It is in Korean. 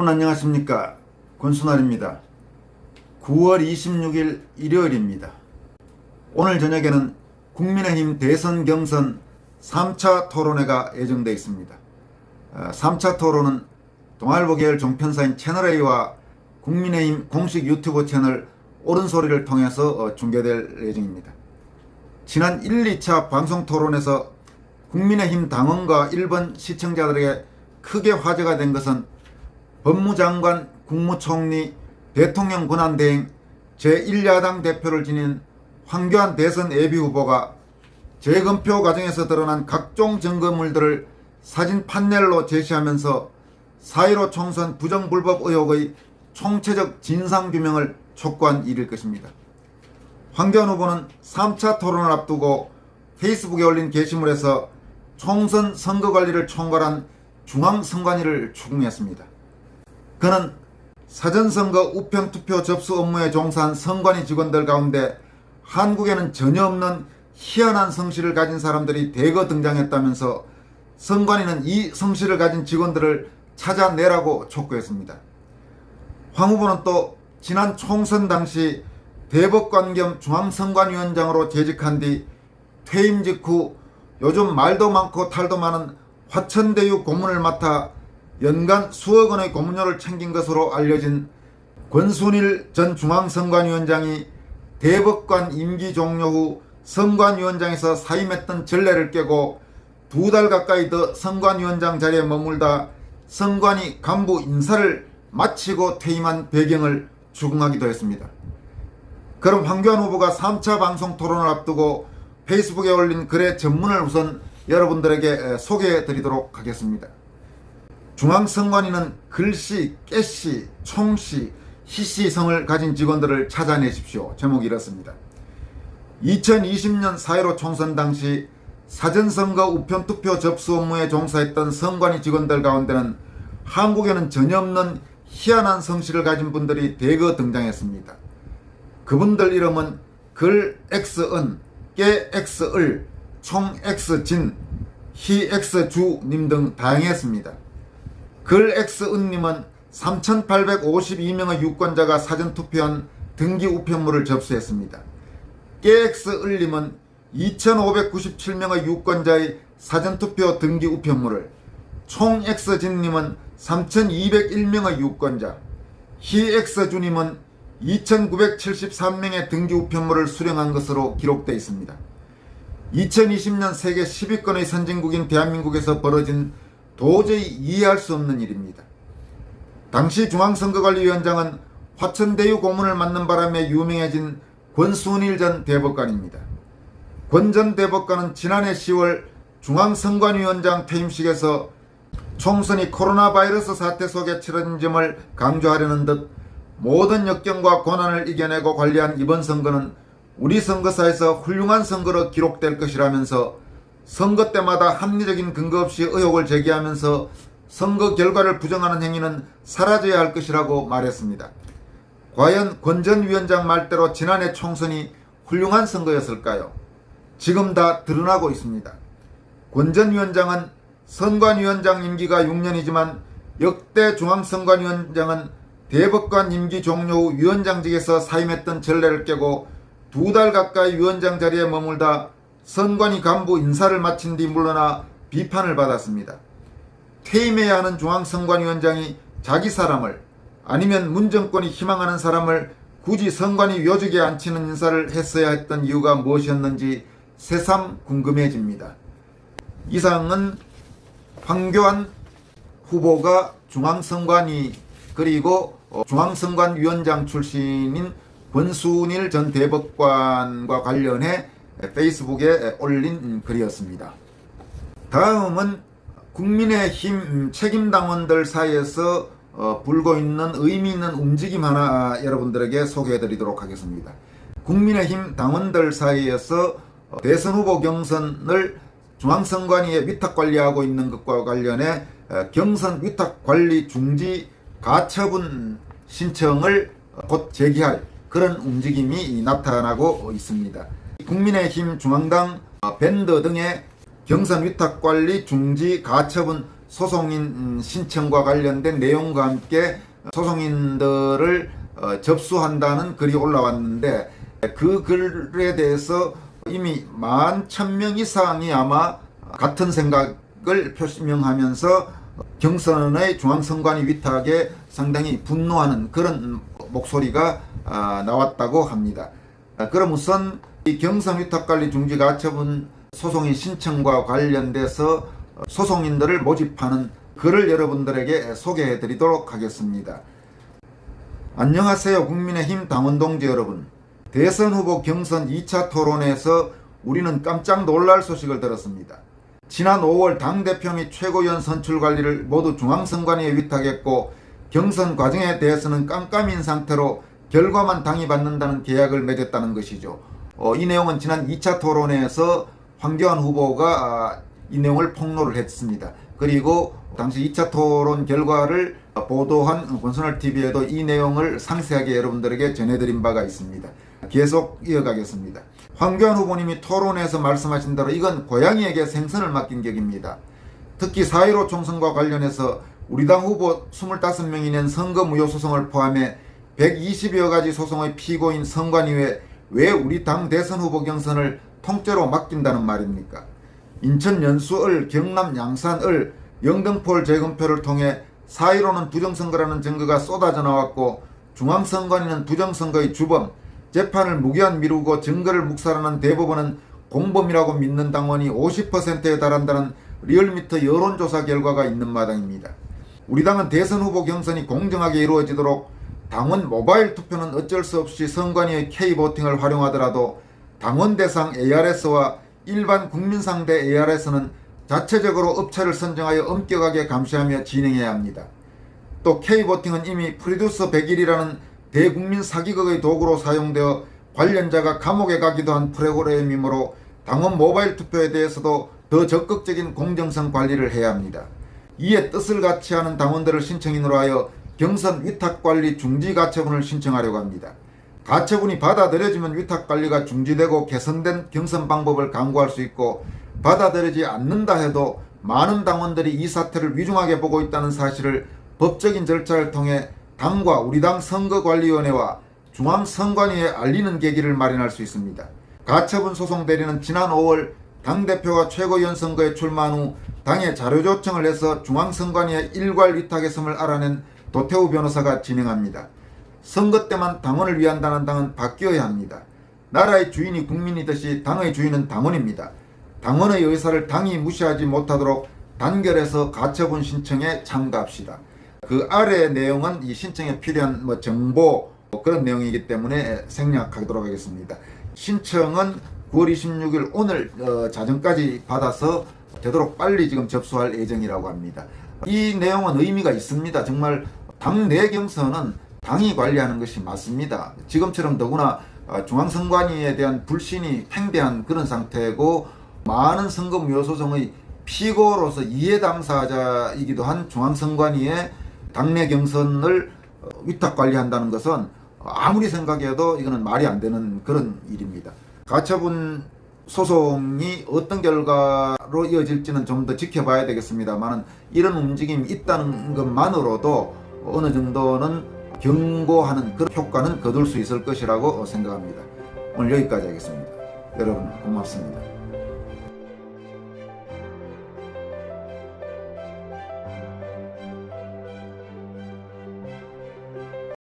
여러분 안녕하십니까. 권순환입니다. 9월 26일 일요일입니다. 오늘 저녁에는 국민의힘 대선 경선 3차 토론회가 예정되어 있습니다. 3차 토론은 동아일보 계열 종편사인 채널A와 국민의힘 공식 유튜브 채널 옳은소리를 통해서 중계될 예정입니다. 지난 1, 2차 방송 토론에서 국민의힘 당원과 일본 시청자들에게 크게 화제가 된 것은 법무장관, 국무총리, 대통령 권한대행, 제1야당 대표를 지닌 황교안 대선 예비후보가 재검표 과정에서 드러난 각종 증거물들을 사진 판넬로 제시하면서 4.15 총선 부정불법 의혹의 총체적 진상규명을 촉구한 일일 것입니다. 황교안 후보는 3차 토론을 앞두고 페이스북에 올린 게시물에서 총선 선거관리를 총괄한 중앙선관위를 추궁했습니다. 그는 사전선거 우편투표 접수 업무에 종사한 선관위 직원들 가운데 한국에는 전혀 없는 희한한 성씨를 가진 사람들이 대거 등장했다면서 선관위는 이 성씨를 가진 직원들을 찾아내라고 촉구했습니다. 황 후보는 또 지난 총선 당시 대법관 겸 중앙선관위원장으로 재직한 뒤 퇴임 직후 요즘 말도 많고 탈도 많은 화천대유 고문을 맡아 연간 수억 원의 고문료를 챙긴 것으로 알려진 권순일 전 중앙선관위원장이 대법관 임기 종료 후 선관위원장에서 사임했던 전례를 깨고 2달 가까이 더 선관위원장 자리에 머물다 선관위 간부 인사를 마치고 퇴임한 배경을 추궁하기도 했습니다. 그럼 황교안 후보가 3차 방송 토론을 앞두고 페이스북에 올린 글의 전문을 우선 여러분들에게 소개해 드리도록 하겠습니다. 중앙선관위는 글씨, 깨씨, 총씨, 희씨 성을 가진 직원들을 찾아내십시오. 제목이 이렇습니다. 2020년 4.15 총선 당시 사전선거 우편투표 접수 업무에 종사했던 선관위 직원들 가운데는 한국에는 전혀 없는 희한한 성씨를 가진 분들이 대거 등장했습니다. 그분들 이름은 글 X은, 깨 X을, 총 X진, 희 X주님 등 다양했습니다. 글 X은님은 3,852명의 유권자가 사전투표한 등기 우편물을 접수했습니다. 깨 X을님은 2,597명의 유권자의 사전투표 등기 우편물을, 총 X진님은 3,201명의 유권자, 희 X주님은 2,973명의 등기 우편물을 수령한 것으로 기록되어 있습니다. 2020년 세계 10위권의 선진국인 대한민국에서 벌어진 도저히 이해할 수 없는 일입니다. 당시 중앙선거관리위원장은 화천대유 고문을 맡는 바람에 유명해진 권순일 전 대법관입니다. 권 전 대법관은 지난해 10월 중앙선관위원장 퇴임식에서 총선이 코로나 바이러스 사태 속에 치러진 점을 강조하려는 듯 모든 역경과 고난을 이겨내고 관리한 이번 선거는 우리 선거사에서 훌륭한 선거로 기록될 것이라면서 선거 때마다 합리적인 근거 없이 의혹을 제기하면서 선거 결과를 부정하는 행위는 사라져야 할 것이라고 말했습니다. 과연 권 전 위원장 말대로 지난해 총선이 훌륭한 선거였을까요? 지금 다 드러나고 있습니다. 권 전 위원장은 선관위원장 임기가 6년이지만 역대 중앙선관위원장은 대법관 임기 종료 후 위원장직에서 사임했던 전례를 깨고 2달 가까이 위원장 자리에 머물다 선관위 간부 인사를 마친 뒤 물러나 비판을 받았습니다. 퇴임해야 하는 중앙선관위원장이 자기 사람을, 아니면 문정권이 희망하는 사람을 굳이 선관위 요직에 앉히는 인사를 했어야 했던 이유가 무엇이었는지 새삼 궁금해집니다. 이상은 황교안 후보가 중앙선관위 그리고 중앙선관위원장 출신인 권순일 전 대법관과 관련해 페이스북에 올린 글이었습니다. 다음은 국민의힘 책임당원들 사이에서 불고 있는 의미 있는 움직임 하나 여러분들에게 소개해 드리도록 하겠습니다. 국민의힘 당원들 사이에서 대선 후보 경선을 중앙선관위에 위탁관리하고 있는 것과 관련해 경선 위탁관리 중지 가처분 신청을 곧 제기할 그런 움직임이 나타나고 있습니다. 국민의힘 중앙당 밴드 등의 경선 위탁관리 중지 가처분 소송인 신청과 관련된 내용과 함께 소송인들을 접수한다는 글이 올라왔는데, 그 글에 대해서 이미 11,000명 이상이 아마 같은 생각을 표명하면서 경선의 중앙선관위 위탁에 상당히 분노하는 그런 목소리가 나왔다고 합니다. 그럼 우선 이 경선 위탁관리 중지 가처분 소송인 신청과 관련돼서 소송인들을 모집하는 글을 여러분들에게 소개해 드리도록 하겠습니다. 안녕하세요, 국민의힘 당원 동지 여러분. 대선 후보 경선 2차 토론에서 우리는 깜짝 놀랄 소식을 들었습니다. 지난 5월 당대표 및 최고위원 선출 관리를 모두 중앙선관위에 위탁했고, 경선 과정에 대해서는 깜깜인 상태로 결과만 당이 받는다는 계약을 맺었다는 것이죠. 이 내용은 지난 2차 토론회에서 황교안 후보가 이 내용을 폭로를 했습니다. 그리고 당시 2차 토론 결과를 보도한 권선얼TV에도 이 내용을 상세하게 여러분들에게 전해드린 바가 있습니다. 계속 이어가겠습니다. 황교안 후보님이 토론에서 말씀하신 대로 이건 고양이에게 생선을 맡긴 격입니다. 특히 4.15 총선과 관련해서 우리 당 후보 25명이 낸 선거무효 소송을 포함해 120여 가지 소송의 피고인 선관위에 왜 우리 당 대선 후보 경선을 통째로 맡긴다는 말입니까? 인천 연수을, 경남 양산을, 영등포를 재검표를 통해 4.15는 부정선거라는 증거가 쏟아져 나왔고, 중앙선관위는 부정선거의 주범, 재판을 무기한 미루고 증거를 묵살하는 대법원은 공범이라고 믿는 당원이 50%에 달한다는 리얼미터 여론조사 결과가 있는 마당입니다. 우리 당은 대선 후보 경선이 공정하게 이루어지도록 당원 모바일 투표는 어쩔 수 없이 선관위의 K보팅을 활용하더라도 당원 대상 ARS와 일반 국민 상대 ARS는 자체적으로 업체를 선정하여 엄격하게 감시하며 진행해야 합니다. 또 K보팅은 이미 프리듀스 100일이라는 대국민 사기극의 도구로 사용되어 관련자가 감옥에 가기도 한 프로그램이므로 당원 모바일 투표에 대해서도 더 적극적인 공정성 관리를 해야 합니다. 이에 뜻을 같이 하는 당원들을 신청인으로 하여 경선 위탁관리 중지 가처분을 신청하려고 합니다. 가처분이 받아들여지면 위탁관리가 중지되고 개선된 경선 방법을 강구할 수 있고, 받아들여지지 않는다 해도 많은 당원들이 이 사태를 위중하게 보고 있다는 사실을 법적인 절차를 통해 당과 우리 당 선거관리위원회와 중앙선관위에 알리는 계기를 마련할 수 있습니다. 가처분 소송 대리는 지난 5월 당대표가 최고위원 선거에 출마한 후 당에 자료 요청을 해서 중앙선관위에 일괄 위탁했음을 알아낸 도태우 변호사가 진행합니다. 선거 때만 당원을 위한다는 당은 바뀌어야 합니다. 나라의 주인이 국민이듯이 당의 주인은 당원입니다. 당원의 의사를 당이 무시하지 못하도록 단결해서 가처분 신청에 참가합시다. 그 아래의 내용은 이 신청에 필요한 정보 그런 내용이기 때문에 생략하도록 하겠습니다. 신청은 9월 26일 오늘 자정까지 받아서 되도록 빨리 지금 접수할 예정이라고 합니다. 이 내용은 의미가 있습니다. 정말 당내 경선은 당이 관리하는 것이 맞습니다. 지금처럼 더구나 중앙선관위에 대한 불신이 팽배한 그런 상태고, 많은 선거무효 소송의 피고로서 이해 당사자이기도 한 중앙선관위에 당내 경선을 위탁 관리한다는 것은 아무리 생각해도 이거는 말이 안 되는 그런 일입니다. 가처분 소송이 어떤 결과로 이어질지는 좀 더 지켜봐야 되겠습니다만, 이런 움직임이 있다는 것만으로도 어느 정도는 경고하는 그런 효과는 거둘 수 있을 것이라고 생각합니다. 오늘 여기까지 하겠습니다. 여러분 고맙습니다.